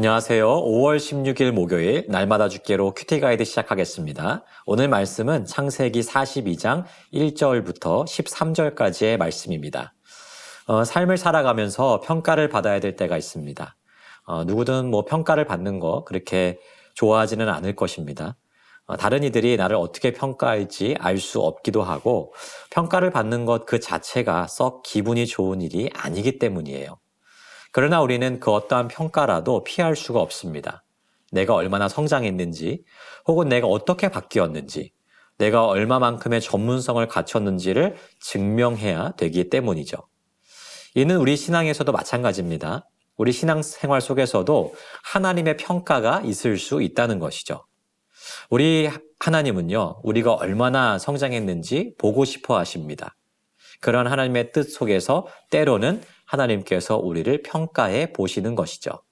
안녕하세요. 5월 16일 목요일 날마다 죽게로 큐티 가이드 시작하겠습니다. 오늘 말씀은 창세기 42장 1절부터 13절까지의 말씀입니다. 삶을 살아가면서 평가를 받아야 될 때가 있습니다. 누구든 평가를 받는 거 그렇게 좋아하지는 않을 것입니다. 다른 이들이 나를 어떻게 평가할지 알 수 없기도 하고 평가를 받는 것 그 자체가 썩 기분이 좋은 일이 아니기 때문이에요. 그러나 우리는 그 어떠한 평가라도 피할 수가 없습니다. 내가 얼마나 성장했는지, 혹은 내가 어떻게 바뀌었는지, 내가 얼마만큼의 전문성을 갖췄는지를 증명해야 되기 때문이죠. 이는 우리 신앙에서도 마찬가지입니다. 우리 신앙생활 속에서도 하나님의 평가가 있을 수 있다는 것이죠. 우리 하나님은요, 우리가 얼마나 성장했는지 보고 싶어 하십니다. 그런 하나님의 뜻 속에서 때로는 하나님께서 우리를 평가해 보시는 것이죠.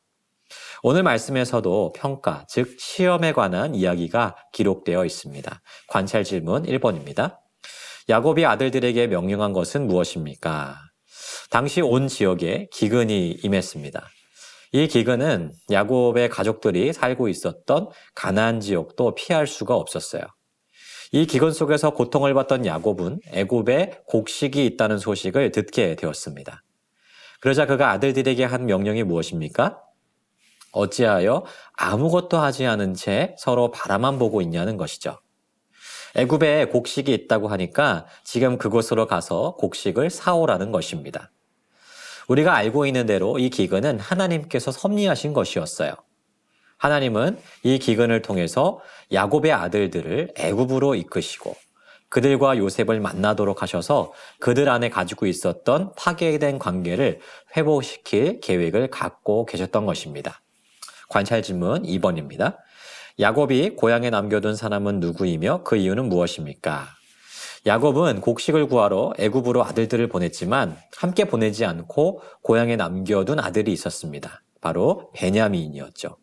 오늘 말씀에서도 평가, 즉 시험에 관한 이야기가 기록되어 있습니다. 관찰 질문 1번입니다. 야곱이 아들들에게 명령한 것은 무엇입니까? 당시 온 지역에 기근이 임했습니다. 이 기근은 야곱의 가족들이 살고 있었던 가나안 지역도 피할 수가 없었어요. 이 기근 속에서 고통을 받던 야곱은 애굽에 곡식이 있다는 소식을 듣게 되었습니다. 그러자 그가 아들들에게 한 명령이 무엇입니까? 어찌하여 아무것도 하지 않은 채 서로 바라만 보고 있냐는 것이죠. 애굽에 곡식이 있다고 하니까 지금 그곳으로 가서 곡식을 사오라는 것입니다. 우리가 알고 있는 대로 이 기근은 하나님께서 섭리하신 것이었어요. 하나님은 이 기근을 통해서 야곱의 아들들을 애굽으로 이끄시고 그들과 요셉을 만나도록 하셔서 그들 안에 가지고 있었던 파괴된 관계를 회복시킬 계획을 갖고 계셨던 것입니다. 관찰 질문 2번입니다. 야곱이 고향에 남겨둔 사람은 누구이며 그 이유는 무엇입니까? 야곱은 곡식을 구하러 애굽으로 아들들을 보냈지만 함께 보내지 않고 고향에 남겨둔 아들이 있었습니다. 바로 베냐민이었죠.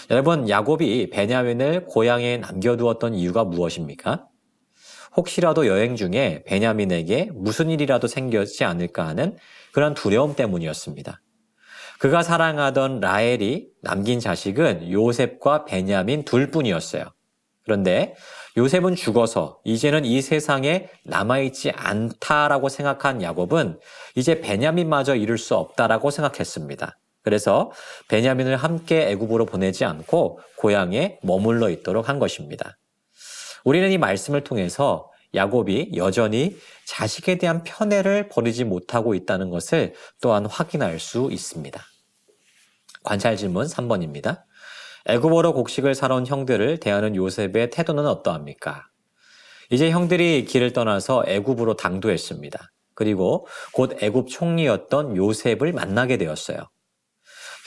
여러분, 야곱이 베냐민을 고향에 남겨두었던 이유가 무엇입니까? 혹시라도 여행 중에 베냐민에게 무슨 일이라도 생기지 않을까 하는 그런 두려움 때문이었습니다. 그가 사랑하던 라헬이 남긴 자식은 요셉과 베냐민 둘뿐이었어요. 그런데 요셉은 죽어서 이제는 이 세상에 남아있지 않다라고 생각한 야곱은 이제 베냐민마저 이룰 수 없다라고 생각했습니다. 그래서 베냐민을 함께 애굽으로 보내지 않고 고향에 머물러 있도록 한 것입니다. 우리는 이 말씀을 통해서 야곱이 여전히 자식에 대한 편애를 버리지 못하고 있다는 것을 또한 확인할 수 있습니다. 관찰 질문 3번입니다. 애굽으로 곡식을 사러 온 형들을 대하는 요셉의 태도는 어떠합니까? 이제 형들이 길을 떠나서 애굽으로 당도했습니다. 그리고 곧 애굽 총리였던 요셉을 만나게 되었어요.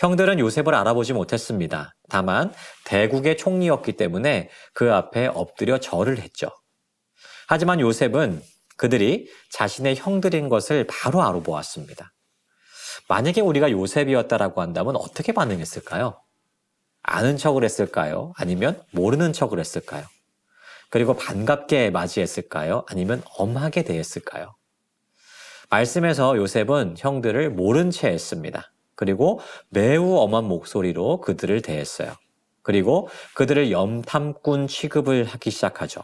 형들은 요셉을 알아보지 못했습니다. 다만 대국의 총리였기 때문에 그 앞에 엎드려 절을 했죠. 하지만 요셉은 그들이 자신의 형들인 것을 바로 알아보았습니다. 만약에 우리가 요셉이었다라고 한다면 어떻게 반응했을까요? 아는 척을 했을까요? 아니면 모르는 척을 했을까요? 그리고 반갑게 맞이했을까요? 아니면 엄하게 대했을까요? 말씀에서 요셉은 형들을 모른 채 했습니다. 그리고 매우 엄한 목소리로 그들을 대했어요. 그리고 그들을 염탐꾼 취급을 하기 시작하죠.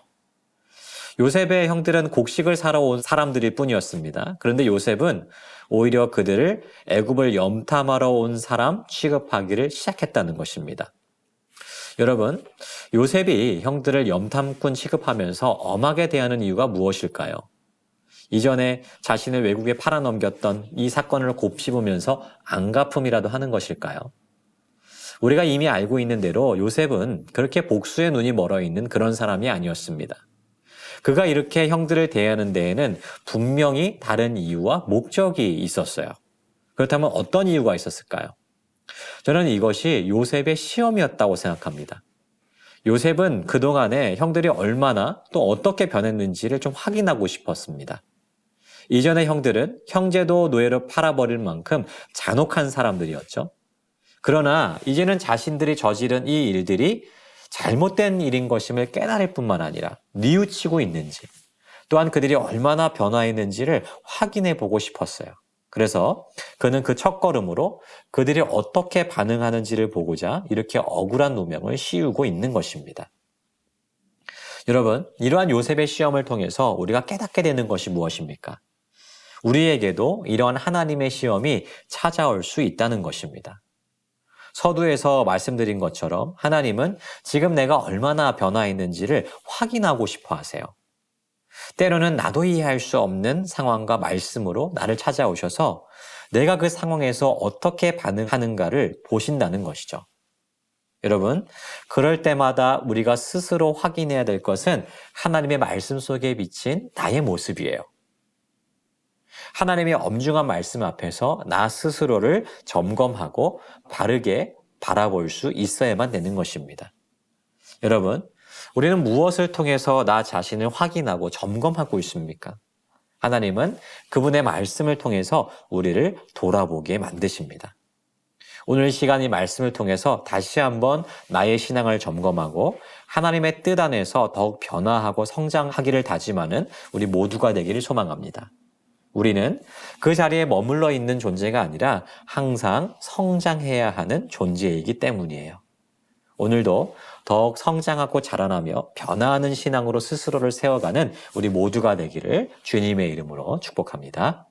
요셉의 형들은 곡식을 사러 온 사람들일 뿐이었습니다. 그런데 요셉은 오히려 그들을 애굽을 염탐하러 온 사람 취급하기를 시작했다는 것입니다. 여러분, 요셉이 형들을 염탐꾼 취급하면서 엄하게 대하는 이유가 무엇일까요? 이전에 자신을 외국에 팔아넘겼던 이 사건을 곱씹으면서 안갚음이라도 하는 것일까요? 우리가 이미 알고 있는 대로 요셉은 그렇게 복수의 눈이 멀어 있는 그런 사람이 아니었습니다. 그가 이렇게 형들을 대하는 데에는 분명히 다른 이유와 목적이 있었어요. 그렇다면 어떤 이유가 있었을까요? 저는 이것이 요셉의 시험이었다고 생각합니다. 요셉은 그동안에 형들이 얼마나 또 어떻게 변했는지를 좀 확인하고 싶었습니다. 이전의 형들은 형제도 노예로 팔아버릴 만큼 잔혹한 사람들이었죠. 그러나 이제는 자신들이 저지른 이 일들이 잘못된 일인 것임을 깨달을 뿐만 아니라 뉘우치고 있는지, 또한 그들이 얼마나 변화했는지를 확인해 보고 싶었어요. 그래서 그는 그 첫걸음으로 그들이 어떻게 반응하는지를 보고자 이렇게 억울한 누명을 씌우고 있는 것입니다. 여러분, 이러한 요셉의 시험을 통해서 우리가 깨닫게 되는 것이 무엇입니까? 우리에게도 이러한 하나님의 시험이 찾아올 수 있다는 것입니다. 서두에서 말씀드린 것처럼 하나님은 지금 내가 얼마나 변화했는지를 확인하고 싶어 하세요. 때로는 나도 이해할 수 없는 상황과 말씀으로 나를 찾아오셔서 내가 그 상황에서 어떻게 반응하는가를 보신다는 것이죠. 여러분, 그럴 때마다 우리가 스스로 확인해야 될 것은 하나님의 말씀 속에 비친 나의 모습이에요. 하나님의 엄중한 말씀 앞에서 나 스스로를 점검하고 바르게 바라볼 수 있어야만 되는 것입니다. 여러분, 우리는 무엇을 통해서 나 자신을 확인하고 점검하고 있습니까? 하나님은 그분의 말씀을 통해서 우리를 돌아보게 만드십니다. 오늘 시간 이 말씀을 통해서 다시 한번 나의 신앙을 점검하고 하나님의 뜻 안에서 더욱 변화하고 성장하기를 다짐하는 우리 모두가 되기를 소망합니다. 우리는 그 자리에 머물러 있는 존재가 아니라 항상 성장해야 하는 존재이기 때문이에요. 오늘도 더욱 성장하고 자라나며 변화하는 신앙으로 스스로를 세워가는 우리 모두가 되기를 주님의 이름으로 축복합니다.